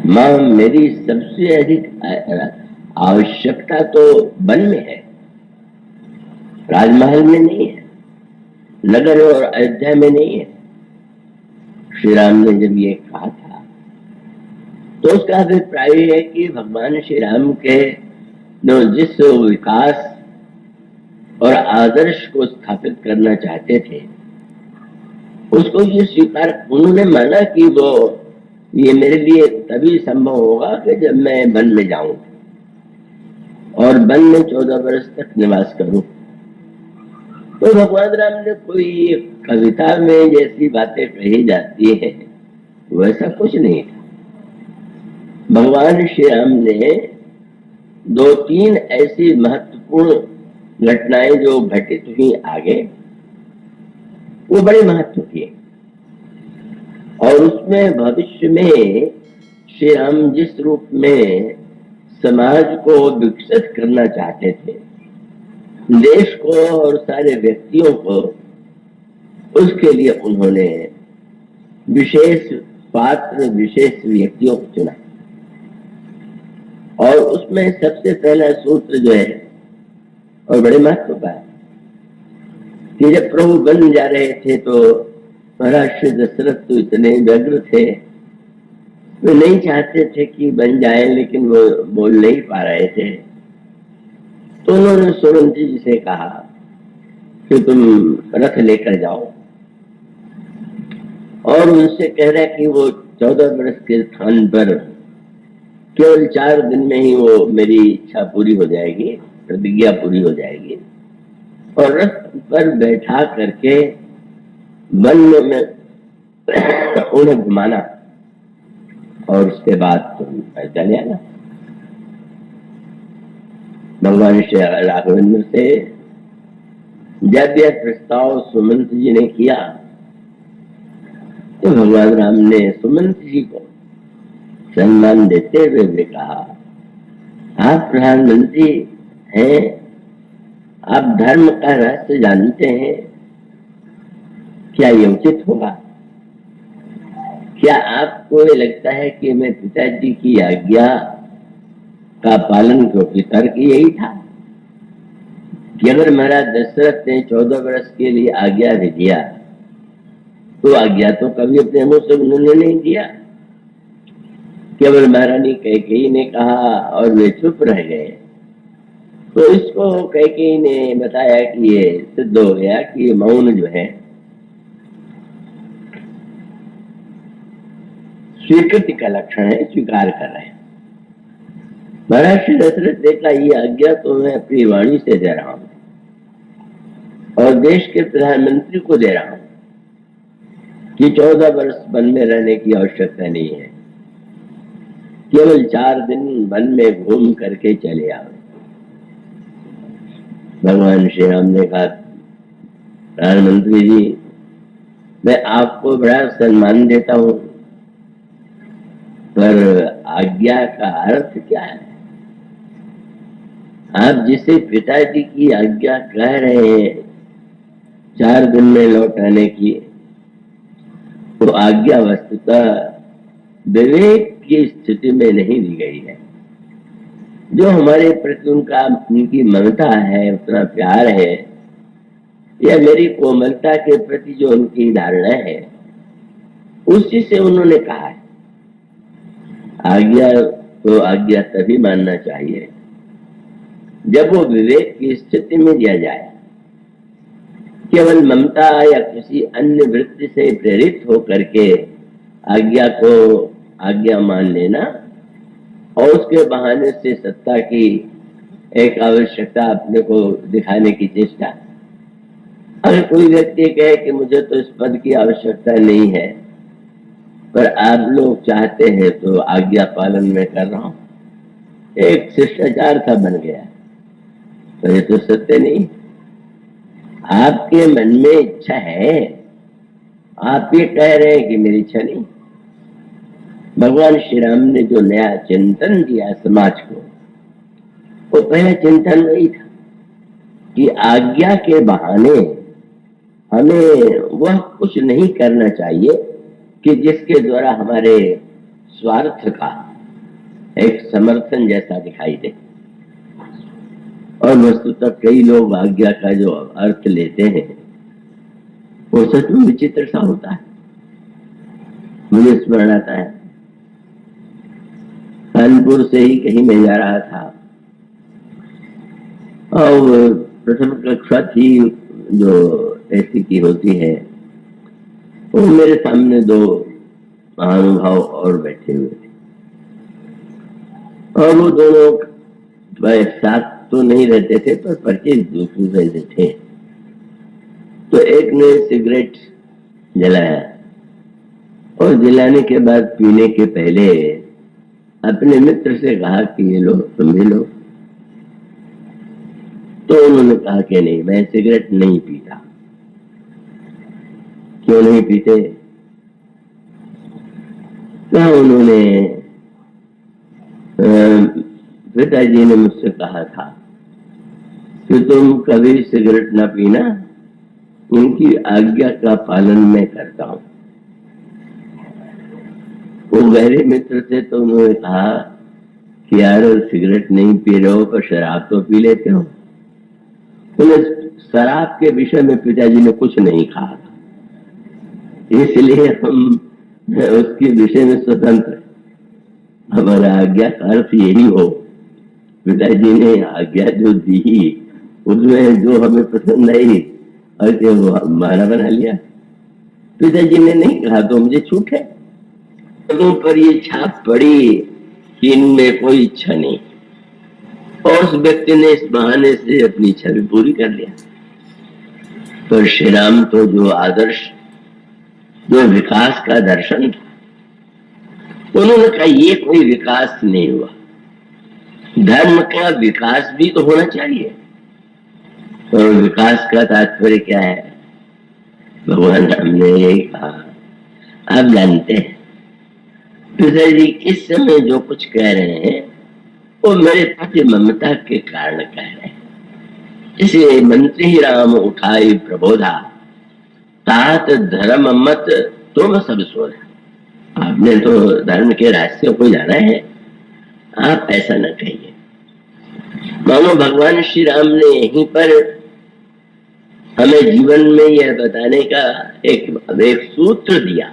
माँ, मेरी सबसे अधिक आवश्यकता तो वन में है, राजमहल में नहीं है, नगर और अयोध्या में नहीं है। श्री राम ने जब ये कहा था तो उसका अभिप्राय है कि भगवान श्री राम के जो जिस विकास और आदर्श को स्थापित करना चाहते थे उसको ये स्वीकार उन्होंने माना कि वो ये मेरे लिए तभी संभव होगा कि जब मैं वन में जाऊं और वन में 14 वर्ष तक निवास करूं। तो भगवान राम ने कोई कविता में जैसी बातें कही जाती है वैसा कुछ नहीं था। भगवान श्री राम ने 2-3 ऐसी महत्वपूर्ण घटनाएं जो घटित हुई आगे वो बड़े महत्व की, और उसमें भविष्य में श्री राम जिस रूप में समाज को विकसित करना चाहते थे, देश को और सारे व्यक्तियों को, उसके लिए उन्होंने विशेष पात्र विशेष व्यक्तियों को चुना। और उसमें सबसे पहला सूत्र जो है और बड़े महत्व का है कि जब प्रभु बन जा रहे थे तो महाराज श्री दशरथ तो इतने व्यग्र थे, वे नहीं चाहते थे कि बन जाए, लेकिन वो बोल नहीं पा रहे थे। तो उन्होंने सुमंत्री जी से कहा कि तुम रथ लेकर जाओ, और उनसे कह रहा कि वो 14 वर्ष के स्थान पर केवल 4 दिन में ही वो मेरी इच्छा पूरी हो जाएगी, प्रतिज्ञा पूरी हो जाएगी, और रथ पर बैठा करके वन में उन्हें घुमाना और उसके बाद तुम चले आना। भगवान श्री राघवेंद्र से जब यह प्रस्ताव सुमंत जी ने किया तो भगवान राम ने सुमंत जी को सम्मान देते हुए भी कहा, आप प्रधानमंत्री हैं, आप धर्म का रहस्य जानते हैं, क्या ये उचित होगा? क्या आपको ये लगता है कि मैं पिताजी की आज्ञा का पालन, क्योंकि तर्क यही था कि अगर महाराज दशरथ ने 14 वर्ष के लिए आज्ञा भी दिया तो आज्ञा तो कभी अपने मुंह से उन्होंने नहीं दिया, केवल महारानी कैकेयी ने कहा और वे चुप रह गए। तो इसको कैकेयी ने बताया कि ये सिद्ध हो गया कि ये मौन जो है स्वीकृति का लक्षण है, स्वीकार कर रहे हैं। महाराज श्री दशरथ ने कहा, ये आज्ञा तो मैं अपनी वाणी से दे रहा हूं और देश के प्रधानमंत्री को दे रहा हूं कि 14 वर्ष वन में रहने की आवश्यकता नहीं है, केवल 4 दिन वन में घूम करके चले आओ। भगवान श्री राम ने कहा, प्रधानमंत्री जी, मैं आपको बड़ा सम्मान देता हूं, पर आज्ञा का अर्थ क्या है? आप जिसे पिताजी की आज्ञा कह रहे हैं 4 दिन में लौट आने की, तो आज्ञा वस्तुतः विवेक की स्थिति में नहीं दी गई है। जो हमारे प्रति उनकी ममता है, उतना प्यार है, या मेरी कोमलता के प्रति जो उनकी धारणा है, उसी से उन्होंने कहा है। आज्ञा तो आज्ञा तभी मानना चाहिए जब वो विवेक की स्थिति में दिया जाए। केवल ममता या किसी अन्य वृत्ति से प्रेरित होकर के आज्ञा मान लेना और उसके बहाने से सत्ता की एक आवश्यकता अपने को दिखाने की चेष्टा। अगर कोई व्यक्ति कहे कि मुझे तो इस पद की आवश्यकता नहीं है, पर आप लोग चाहते हैं तो आज्ञा पालन में कर रहा हूं, एक शिष्टाचार सा बन गया, तो ये तो सत्य नहीं। आपके मन में इच्छा है, आप ये कह रहे हैं कि मेरी इच्छा नहीं। भगवान श्री राम ने जो नया चिंतन दिया समाज को, वो पहला चिंतन वही था कि आज्ञा के बहाने हमें वह कुछ नहीं करना चाहिए कि जिसके द्वारा हमारे स्वार्थ का एक समर्थन जैसा दिखाई दे। और वस्तुतः कई लोग आज्ञा का जो अर्थ लेते हैं वो सच में विचित्र सा होता है। मुझे स्मरण आता है, कानपुर से ही कहीं मैं जा रहा था और प्रथम कक्षा थी जो ऐसी की होती है, और मेरे सामने दो महानुभाव और बैठे हुए थे, और वो दोनों एक साथ तो नहीं रहते थे पर परिचित दूसरे से थे। तो एक ने सिगरेट जलाया और जलाने के बाद पीने के पहले अपने मित्र से कहा कि ये लो, तुम भी लो। तो उन्होंने कहा कि नहीं, मैं सिगरेट नहीं पीता। क्यों नहीं पीते? तो उन्होंने पिताजी ने मुझसे कहा था कि तुम कभी सिगरेट ना पीना, उनकी आज्ञा का पालन मैं करता हूं। वो गहरे मित्र थे तो उन्होंने कहा कि यार सिगरेट नहीं पी रहे हो पर शराब तो पी लेते हो। उन्हें शराब के विषय में पिताजी ने कुछ नहीं कहा, इसलिए हम उसके विषय में स्वतंत्र। हमारा आज्ञा का अर्थ यही हो, पिताजी ने आज्ञा जो दी उसमें जो हमें पसंद आई और वो हमारा बना लिया। पिताजी ने नहीं कहा तो मुझे छूट है। लोगों पर ये छाप पड़ी कि इनमें कोई इच्छा नहीं, और उस व्यक्ति ने इस बहाने से अपनी इच्छा भी पूरी कर लिया। पर श्री राम तो जो आदर्श, जो विकास का दर्शन था, उन्होंने कहा ये कोई विकास नहीं हुआ, धर्म का विकास भी तो होना चाहिए। और विकास का तात्पर्य क्या है? भगवान राम ने यही कहा। आप जानते हैं पिताजी इस समय जो कुछ कह रहे हैं वो मेरे प्रति ममता के कारण कह रहे हैं। इसलिए मंत्री राम उठाई प्रबोधा, तात धर्म मत तुम सब सोधा। आपने तो धर्म के रास्ते को जाना है, आप ऐसा न कहिए। मानो भगवान श्री राम ने यहीं पर हमें जीवन में यह बताने का एक सूत्र दिया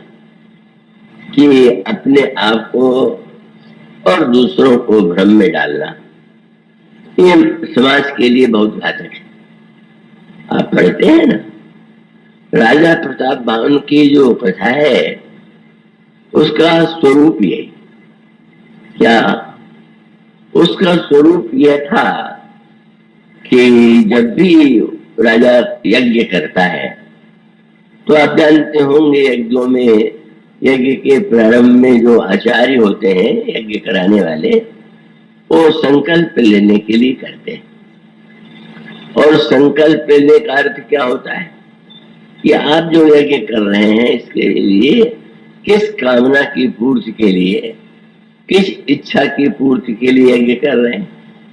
कि अपने आप को और दूसरों को भ्रम में डालना ये समाज के लिए बहुत घातक है। आप पढ़ते हैं ना, राजा प्रताप बावन की जो कथा है उसका स्वरूप यही क्या? उसका स्वरूप यह था कि जब भी राजा यज्ञ करता है तो आप जानते होंगे यज्ञों में, यज्ञ के प्रारंभ में जो आचार्य होते हैं यज्ञ कराने वाले, वो संकल्प लेने के लिए करते हैं। और संकल्प लेने का अर्थ क्या होता है कि आप जो यज्ञ कर रहे हैं इसके लिए किस कामना की पूर्ति के लिए, किस इच्छा की पूर्ति के लिए यज्ञ कर रहे हैं।